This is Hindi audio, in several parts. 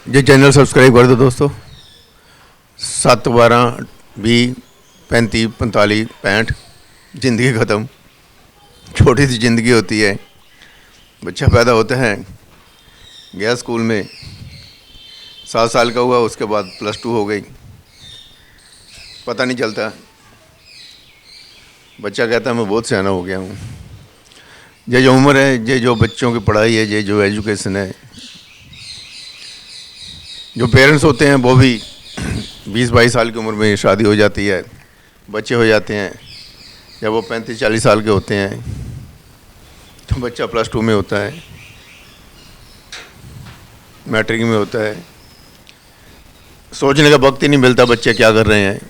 ये चैनल सब्सक्राइब कर दो दोस्तों। 7 12 20 35 45 65 ज़िंदगी ख़त्म। छोटी सी ज़िंदगी होती है। बच्चा पैदा होता है, गया स्कूल में, 7 साल का हुआ, उसके बाद +2 हो गई, पता नहीं चलता। बच्चा कहता है मैं बहुत सियाना हो गया हूँ। ये जो उम्र है, ये जो बच्चों की पढ़ाई है, ये जो एजुकेशन है, जो पेरेंट्स होते हैं वो भी 20-22 साल की उम्र में शादी हो जाती है, बच्चे हो जाते हैं। जब वो 35-40 साल के होते हैं तो बच्चा +2 में होता है, मैट्रिक में होता है। सोचने का वक्त ही नहीं मिलता बच्चे क्या कर रहे हैं।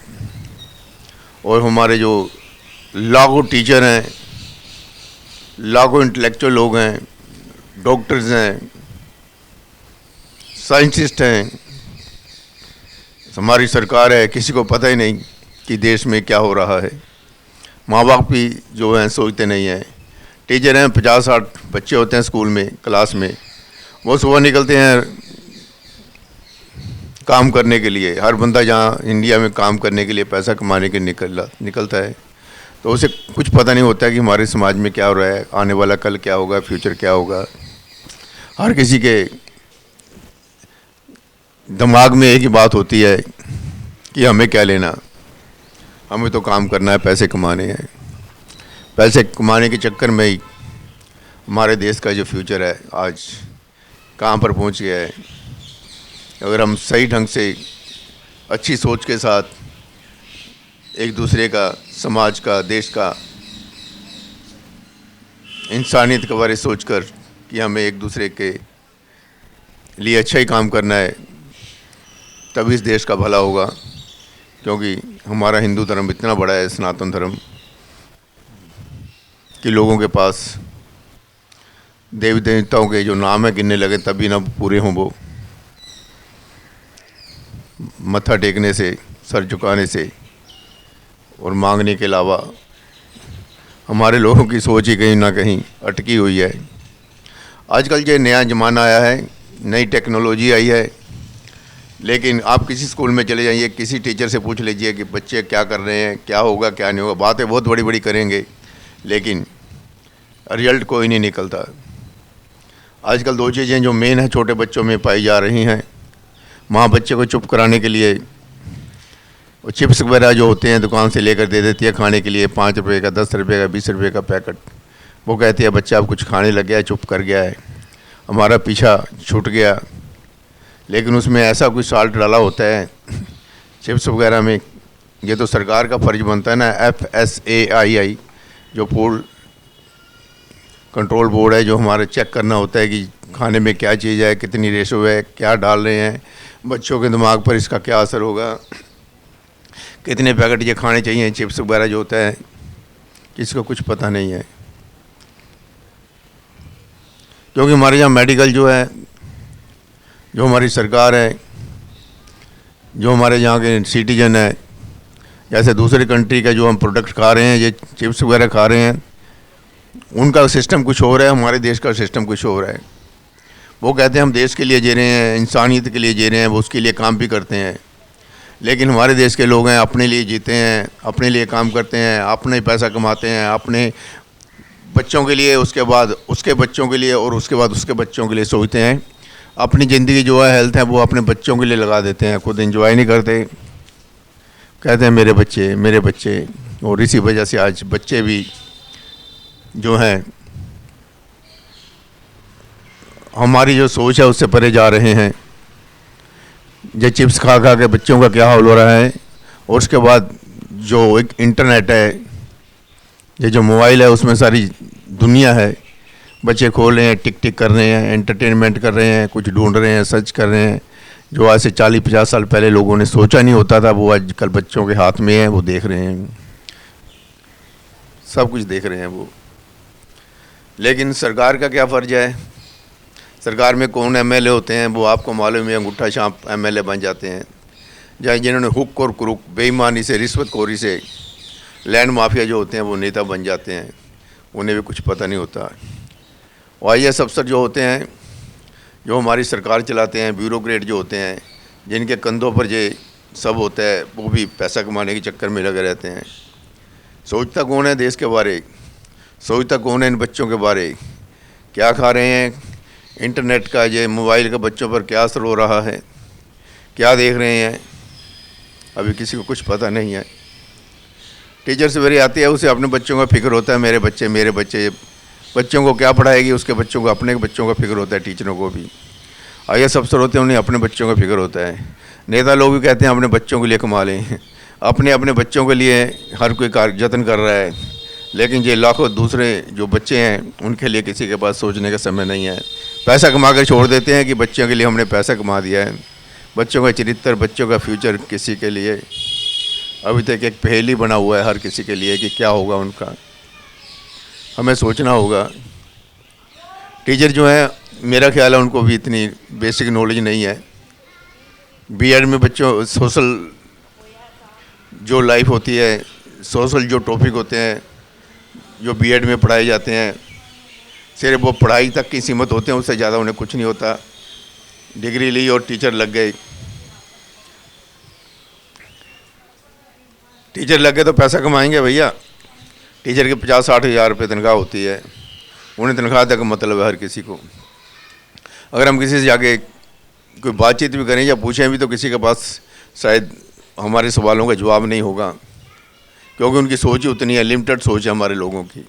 और हमारे जो लाखों टीचर हैं, लाखों इंटेलेक्चुअल लोग हैं, डॉक्टर्स हैं, साइंटिस्ट हैं, हमारी सरकार है, किसी को पता ही नहीं कि देश में क्या हो रहा है। माँ बाप भी जो हैं सोचते नहीं हैं। टीचर हैं, 50-60 बच्चे होते हैं स्कूल में, क्लास में, वो सुबह निकलते हैं काम करने के लिए। हर बंदा जहाँ इंडिया में काम करने के लिए, पैसा कमाने के निकलता है, तो उसे कुछ पता नहीं होता है कि हमारे समाज में क्या हो रहा है, आने वाला कल क्या होगा, फ्यूचर क्या होगा। हर किसी के दिमाग में एक ही बात होती है कि हमें क्या लेना, हमें तो काम करना है, पैसे कमाने हैं। पैसे कमाने के चक्कर में ही हमारे देश का जो फ्यूचर है आज कहाँ पर पहुंच गया है। अगर हम सही ढंग से, अच्छी सोच के साथ एक दूसरे का, समाज का, देश का, इंसानियत के बारे में सोचकर कि हमें एक दूसरे के लिए अच्छा ही काम करना है, तभी इस देश का भला होगा। क्योंकि हमारा हिंदू धर्म इतना बड़ा है, सनातन धर्म, कि लोगों के पास देवी देवताओं के जो नाम है गिनने लगे तभी ना पूरे हों। वो मत्था टेकने से, सर झुकाने से और मांगने के अलावा हमारे लोगों की सोच ही कहीं ना कहीं अटकी हुई है। आजकल ये नया ज़माना आया है, नई टेक्नोलॉजी आई है, लेकिन आप किसी स्कूल में चले जाइए, किसी टीचर से पूछ लीजिए कि बच्चे क्या कर रहे हैं, क्या होगा क्या नहीं होगा। बातें बहुत बड़ी बड़ी करेंगे, लेकिन रिजल्ट कोई नहीं निकलता। आजकल 2 चीज़ें जो मेन है छोटे बच्चों में पाई जा रही हैं। माँ बच्चे को चुप कराने के लिए वो चिप्स वगैरह जो होते हैं दुकान से लेकर दे देती है खाने के लिए, 5 रुपये का, 10 रुपये का, 20 रुपये का पैकेट। वो कहती है बच्चा अब कुछ खाने लग गया है, चुप कर गया है, हमारा पीछा छूट गया। लेकिन उसमें ऐसा कुछ साल्ट डाला होता है चिप्स वगैरह में। ये तो सरकार का फ़र्ज बनता है ना, FSAI जो फूड कंट्रोल बोर्ड है, जो हमारा चेक करना होता है कि खाने में क्या चीज़ है, कितनी रेशो है, क्या डाल रहे हैं, बच्चों के दिमाग पर इसका क्या असर होगा, कितने पैकेट ये खाने चाहिए चिप्स वगैरह जो होता है, किसी को कुछ पता नहीं है। क्योंकि हमारे यहाँ मेडिकल जो है, जो हमारी सरकार है, जो हमारे यहाँ के सिटीजन है, जैसे दूसरे कंट्री का जो हम प्रोडक्ट खा रहे हैं, ये चिप्स वगैरह खा रहे हैं, उनका सिस्टम कुछ हो रहा है, हमारे देश का सिस्टम कुछ हो रहा है। वो कहते हैं हम देश के लिए जी रहे हैं, इंसानियत के लिए जी रहे हैं, वो उसके लिए काम भी करते हैं। लेकिन हमारे देश के लोग हैं, अपने लिए जीते हैं, अपने लिए काम करते हैं, अपने पैसा कमाते हैं, अपने बच्चों के लिए, उसके बाद उसके बच्चों के लिए, और उसके बाद उसके बच्चों के लिए सोचते हैं। अपनी ज़िंदगी जो है, हेल्थ है, वो अपने बच्चों के लिए लगा देते हैं, खुद एंजॉय नहीं करते। कहते हैं मेरे बच्चे, मेरे बच्चे। और इसी वजह से आज बच्चे भी जो हैं, हमारी जो सोच है उससे परे जा रहे हैं। ये चिप्स खा खा के बच्चों का क्या हाल हो रहा है। और उसके बाद जो एक इंटरनेट है, ये जो मोबाइल है, उसमें सारी दुनिया है। बच्चे खोल रहे हैं, टिक टिक कर रहे हैं, एंटरटेनमेंट कर रहे हैं, कुछ ढूंढ रहे हैं, सर्च कर रहे हैं। जो आज से 40-50 साल पहले लोगों ने सोचा नहीं होता था, वो आजकल बच्चों के हाथ में है, वो देख रहे हैं, सब कुछ देख रहे हैं वो। लेकिन सरकार का क्या फ़र्ज है? सरकार में कौन MLA होते हैं वो आपको मालूम है, अंगूठा छाप MLA बन जाते हैं। जहाँ जिन्होंने हुक और क्रुक, बेईमानी से, रिश्वतखोरी से, लैंड माफिया जो होते हैं वो नेता बन जाते हैं, उन्हें भी कुछ पता नहीं होता। और IAS अफसर जो होते हैं, जो हमारी सरकार चलाते हैं, ब्यूरोक्रेट जो होते हैं, जिनके कंधों पर ये सब होता है, वो भी पैसा कमाने के चक्कर में लगे रहते हैं। सोचता कौन है देश के बारे, सोचता कौन है इन बच्चों के बारे, क्या खा रहे हैं, इंटरनेट का, ये मोबाइल का बच्चों पर क्या असर हो रहा है, क्या देख रहे हैं, अभी किसी को कुछ पता नहीं है। टीचर सवेरे आती है, उसे अपने बच्चों का फिक्र होता है, मेरे बच्चे बच्चों को क्या पढ़ाएगी, उसके बच्चों को, अपने बच्चों का फिक्र होता है। टीचरों को भी IAS अफसर होते हैं, उन्हें अपने बच्चों का फिक्र होता है। नेता लोग भी कहते हैं अपने बच्चों के लिए कमा लें, अपने बच्चों के लिए हर कोई जतन कर रहा है, लेकिन ये लाखों दूसरे जो बच्चे हैं उनके लिए किसी के पास सोचने का समय नहीं है। पैसा कमा कर छोड़ देते हैं कि बच्चों के लिए हमने पैसा कमा दिया है। बच्चों का चरित्र, बच्चों का फ्यूचर किसी के लिए अभी तक एक पहेली बना हुआ है हर किसी के लिए कि क्या होगा उनका। हमें सोचना होगा। टीचर जो है, मेरा ख्याल है उनको भी इतनी बेसिक नॉलेज नहीं है। B.Ed में बच्चों सोशल जो लाइफ होती है, सोशल जो टॉपिक होते हैं जो B.Ed में पढ़ाए जाते हैं, सिर्फ वो पढ़ाई तक की सीमित होते हैं, उससे ज़्यादा उन्हें कुछ नहीं होता। डिग्री ली और टीचर लग गए, टीचर लग गए तो पैसा कमाएंगे भैया। टीचर की 50-60 हज़ार रुपये तनख्वाह होती है, उन्हें तनख्वाह तक मतलब है हर किसी को। अगर हम किसी से जाके कोई बातचीत भी करें या पूछें भी तो किसी के पास शायद हमारे सवालों का जवाब नहीं होगा, क्योंकि उनकी सोच ही उतनी है, लिमिटेड सोच है हमारे लोगों की।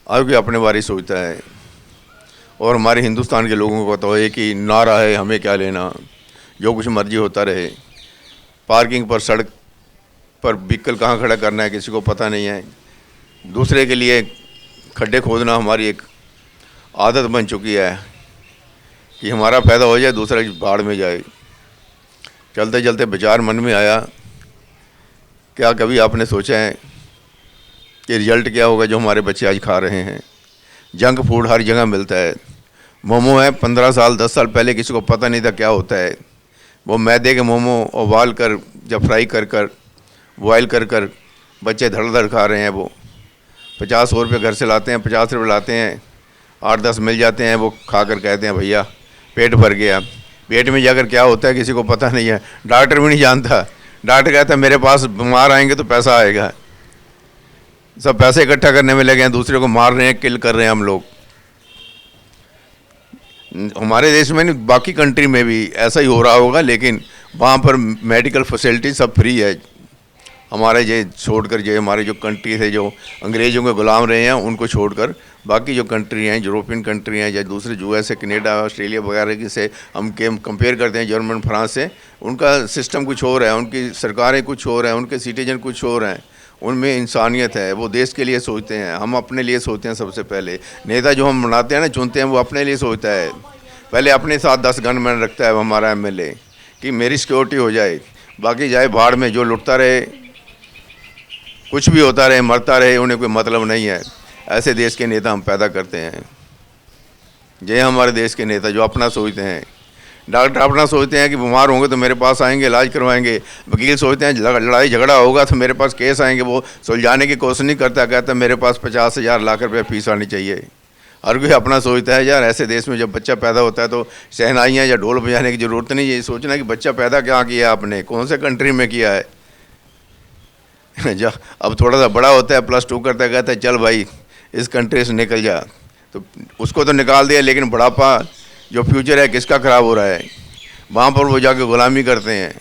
हर कोई अपने बारे सोचता है, और हमारे हिंदुस्तान के लोगों का तो एक ही नारा है, हमें क्या लेना, जो कुछ मर्जी होता रहे। पार्किंग पर, सड़क पर व्हीकल कहाँ खड़ा करना है किसी को पता नहीं है। दूसरे के लिए खड्डे खोदना हमारी एक आदत बन चुकी है कि हमारा फ़ायदा हो जाए, दूसरा भाड़ में जाए। चलते चलते विचार मन में आया, क्या कभी आपने सोचा है कि रिजल्ट क्या होगा जो हमारे बच्चे आज खा रहे हैं। जंक फूड हर जगह मिलता है। मोमो है, 15 साल 10 साल पहले किसी को पता नहीं था क्या होता है। वो मैदे के मोमो उबाल कर, जब फ्राई कर कर, बॉयल कर कर बच्चे धड़ धड़ खा रहे हैं। वो 50-100 रुपये घर से लाते हैं, 50 रुपये लाते हैं, 8-10 मिल जाते हैं, वो खा कर कहते हैं भैया पेट भर गया। पेट में जाकर क्या होता है किसी को पता नहीं है, डॉक्टर भी नहीं जानता। डॉक्टर कहता है मेरे पास बीमार आएंगे तो पैसा आएगा। सब पैसे इकट्ठा करने में लगे हैं, दूसरे को मार रहे हैं, किल कर रहे हैं हम लोग। हमारे देश में नहीं, बाकी कंट्री में भी ऐसा ही हो रहा होगा, लेकिन वहाँ पर मेडिकल फैसिलिटी सब फ्री है। हमारे ये छोड़कर, जो हमारे जो कंट्री थे जो अंग्रेज़ों के गुलाम रहे हैं, उनको छोड़कर बाकी जो कंट्री हैं, यूरोपियन कंट्री हैं या दूसरे USA, कनाडा, ऑस्ट्रेलिया वगैरह की से हम कंपेयर करते हैं, जर्मन, फ्रांस से, उनका सिस्टम कुछ और है, उनकी सरकारें कुछ और हैं, उनके सिटीजन कुछ और हैं। उनमें इंसानियत है, वो देश के लिए सोचते हैं। हम अपने लिए सोचते हैं सबसे पहले। नेता जो हम बनाते हैं ना, चुनते हैं, वो अपने लिए सोचता है। पहले अपने साथ 10 गनमैन रखता है हमारा MLA कि मेरी सिक्योरिटी हो जाए, बाकी जाए भाड़ में, जो लुटता रहे, कुछ भी होता रहे, मरता रहे, उन्हें कोई मतलब नहीं है। ऐसे देश के नेता हम पैदा करते हैं। ये हमारे देश के नेता जो अपना सोचते हैं। डॉक्टर अपना सोचते हैं कि बीमार होंगे तो मेरे पास आएंगे, इलाज करवाएंगे। वकील सोचते हैं लड़ाई झगड़ा होगा तो मेरे पास केस आएंगे, वो सुलझाने की कोशिश नहीं करता, कहता है मेरे पास 50,000 लाख रुपये फीस आनी चाहिए। हर कोई अपना सोचता है। यार ऐसे देश में जब बच्चा पैदा होता है तो शहनाइयाँ या ढोल बजाने की ज़रूरत नहीं है। ये सोचना कि बच्चा पैदा क्या किया आपने, कौन से कंट्री में किया है। जब अब थोड़ा सा बड़ा होता है, +2 करता है, कहता है चल भाई इस कंट्री से निकल जा, तो उसको तो निकाल दिया, लेकिन बुढ़ापा जो फ्यूचर है किसका ख़राब हो रहा है। वहाँ पर वो जाके गुलामी करते हैं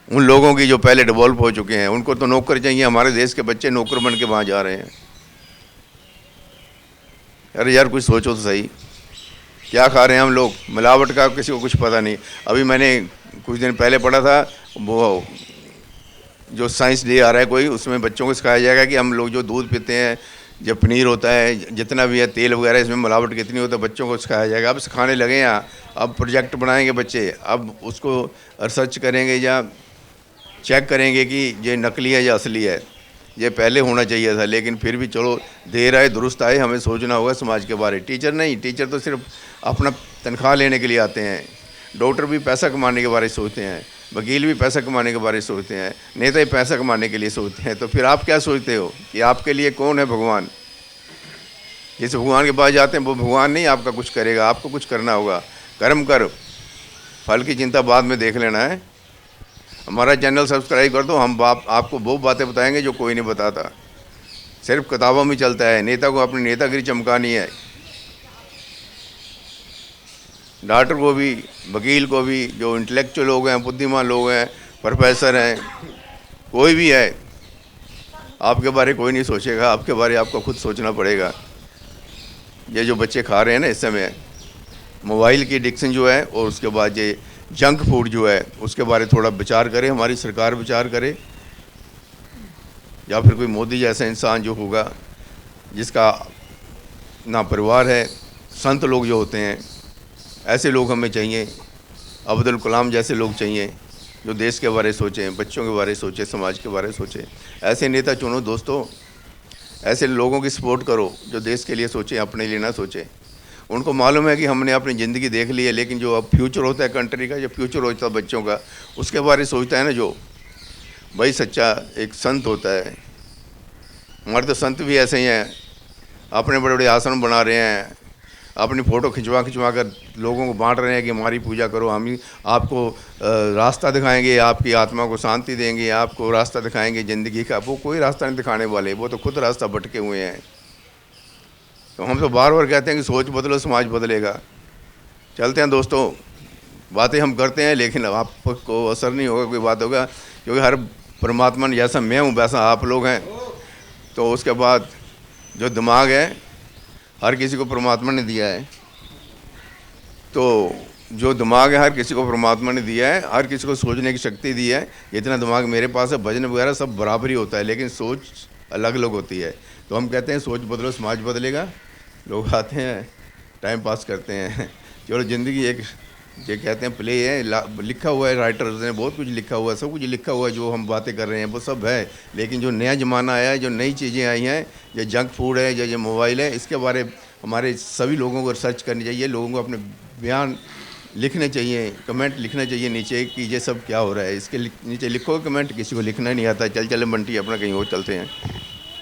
उन लोगों की जो पहले डेवलप हो चुके हैं। उनको तो नौकर चाहिए। हमारे देश के बच्चे नौकर बन के वहाँ जा रहे हैं। अरे यार कुछ सोचो तो सही, क्या खा रहे हैं हम लोग। मिलावट का किसी को कुछ पता नहीं। अभी मैंने कुछ दिन पहले पढ़ा था, वो जो साइंस डे आ रहा है कोई, उसमें बच्चों को सिखाया जाएगा कि हम लोग जो दूध पीते हैं, जब पनीर होता है, जितना भी है तेल वगैरह, इसमें मिलावट कितनी होती है, बच्चों को सिखाया जाएगा। अब सिखाने लगे हैं, अब प्रोजेक्ट बनाएंगे बच्चे, अब उसको रिसर्च करेंगे या चेक करेंगे कि ये नकली है या असली है। ये पहले होना चाहिए था, लेकिन फिर भी चलो देर आए दुरुस्त आए, हमें सोचना होगा समाज के बारे। टीचर नहीं, टीचर तो सिर्फ अपना तनख्वाह लेने के लिए आते हैं। डॉक्टर भी पैसा कमाने के बारे में सोचते हैं, वकील भी पैसा कमाने के बारे में सोचते हैं, नेता ही पैसा कमाने के लिए सोचते हैं। तो फिर आप क्या सोचते हो कि आपके लिए कौन है भगवान? जैसे भगवान के पास जाते हैं, वो भगवान नहीं आपका कुछ करेगा, आपको कुछ करना होगा। कर्म कर, फल की चिंता बाद में देख लेना है। हमारा चैनल सब्सक्राइब कर दो, हम आपको वो बातें बताएंगे जो कोई नहीं बताता, सिर्फ किताबों में चलता है। नेता को अपनी नेतागिरी चमकानी है, डॉक्टर को भी, वकील को भी, जो इंटेलेक्चुअल लोग हैं, बुद्धिमान लोग हैं, प्रोफेसर हैं, कोई भी है, आपके बारे कोई नहीं सोचेगा, आपके बारे आपको खुद सोचना पड़ेगा। ये जो बच्चे खा रहे हैं ना इस समय, मोबाइल की एडिक्शन जो है, और उसके बाद ये जंक फूड जो है, उसके बारे थोड़ा विचार करें, हमारी सरकार विचार करे, या फिर कोई मोदी जैसा इंसान जो होगा, जिसका ना परिवार है। संत लोग जो होते हैं, ऐसे लोग हमें चाहिए, अब्दुल कलाम जैसे लोग चाहिए, जो देश के बारे में सोचें, बच्चों के बारे में सोचें, समाज के बारे में सोचें। ऐसे नेता चुनो दोस्तों, ऐसे लोगों की सपोर्ट करो जो देश के लिए सोचें, अपने लिए ना सोचें। उनको मालूम है कि हमने अपनी ज़िंदगी देख ली है, लेकिन जो अब फ्यूचर होता है कंट्री का, जो फ्यूचर होता है बच्चों का, उसके बारे में सोचता है ना जो भाई सच्चा एक संत होता है। हमारे तो संत भी ऐसे ही हैं, अपने बड़े बड़े आश्रम बना रहे हैं, अपनी फ़ोटो खिंचवा कर लोगों को बांट रहे हैं कि हमारी पूजा करो, हम ही आपको रास्ता दिखाएंगे, आपकी आत्मा को शांति देंगे, आपको रास्ता दिखाएंगे ज़िंदगी का। वो कोई रास्ता नहीं दिखाने वाले, वो तो खुद रास्ता भटके हुए हैं। तो हम तो बार बार कहते हैं कि सोच बदलो, समाज बदलेगा। चलते हैं दोस्तों, बातें हम करते हैं, लेकिन आपको असर नहीं होगा, कोई बात होगा, क्योंकि हर परमात्मा ने जैसा मैं हूँ वैसा आप लोग हैं। तो उसके बाद जो दिमाग है हर किसी को परमात्मा ने दिया है, तो जो दिमाग है हर किसी को परमात्मा ने दिया है, हर किसी को सोचने की शक्ति दी है। जितना दिमाग मेरे पास है, भजन वगैरह सब बराबर ही होता है, लेकिन सोच अलग अलग होती है। तो हम कहते हैं सोच बदलो, समाज बदलेगा। लोग आते हैं, टाइम पास करते हैं, चलो ज़िंदगी एक ये कहते हैं प्ले है, लिखा हुआ है, राइटर्स ने बहुत कुछ लिखा हुआ है, सब कुछ लिखा हुआ है, जो हम बातें कर रहे हैं वो सब है। लेकिन जो नया ज़माना आया है, जो नई चीज़ें आई हैं, ये जंक फूड है, ये मोबाइल है, इसके बारे हमारे सभी लोगों को रिसर्च करनी चाहिए। लोगों को अपने बयान लिखने चाहिए, कमेंट लिखना चाहिए नीचे कि ये सब क्या हो रहा है। इसके नीचे लिखो कमेंट, किसी को लिखना नहीं आता। चल चले बंटी, अपना कहीं और चलते हैं।